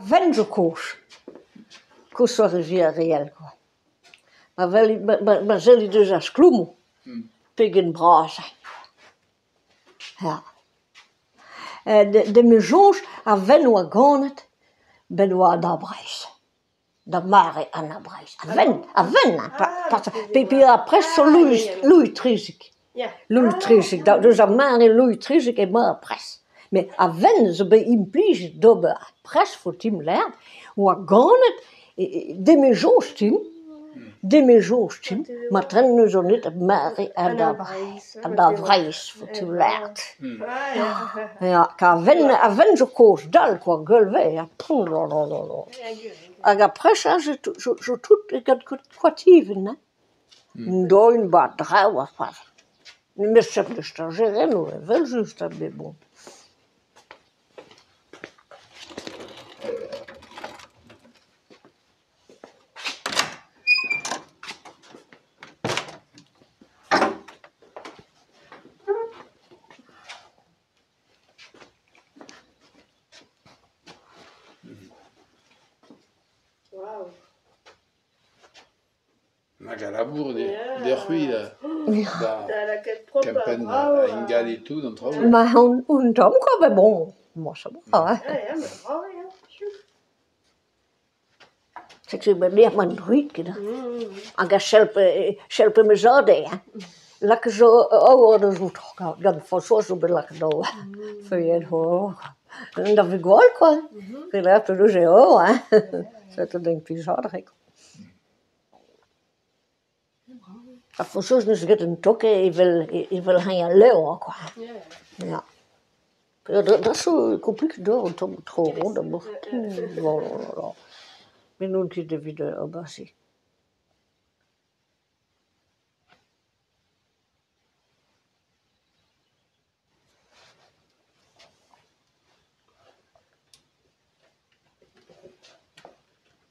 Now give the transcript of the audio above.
Vengekoos. Koos was rivière réel, quoi. Maar zullen dus als kloemen. Pegen brazen. Ja. De maisons, à Venoa Gonet, Benoa d'Abreis. Da mare an Abreis. À Ven. Puis après, sur Louis Trizig. Louis Trizig. Dus à mare Louis Trizig et moi après. Mais à Ven, ze bij implies dobbe après, voor Tim Lert, ou à Gonet, de maisons, Tim. De maisons, Tim. Maar dan nu zo niet mare an Abreis, voor Tim Lert. Ja, à Ven je koos dal, quoi, gueule, ja. Et après ça, je tout quativen, né? Doin bat drau, pas. Mais chef de stagiaire, nous, veulent juste, mais bon. Maga labour de ruy da campagne à Ingal et tout, dans Trau. Mais on tombe quoi, mais bon, moi ça va, hein. C'est que je me dis, man, ruit, que aga schelpe me zade, hein. Là que je, de zoet, dan van zo belak nou, voor je hoor. En dat vind ik wel, quoi. Que là, tu dis, oh, hein. C'est un épisode, hein. Voor zo'n is het een tokke, ik wil gaan leeuwen, quoi. Ja. Dat is zo compliqué door, om te trouwen, dat moet. Maar nu is het weer op,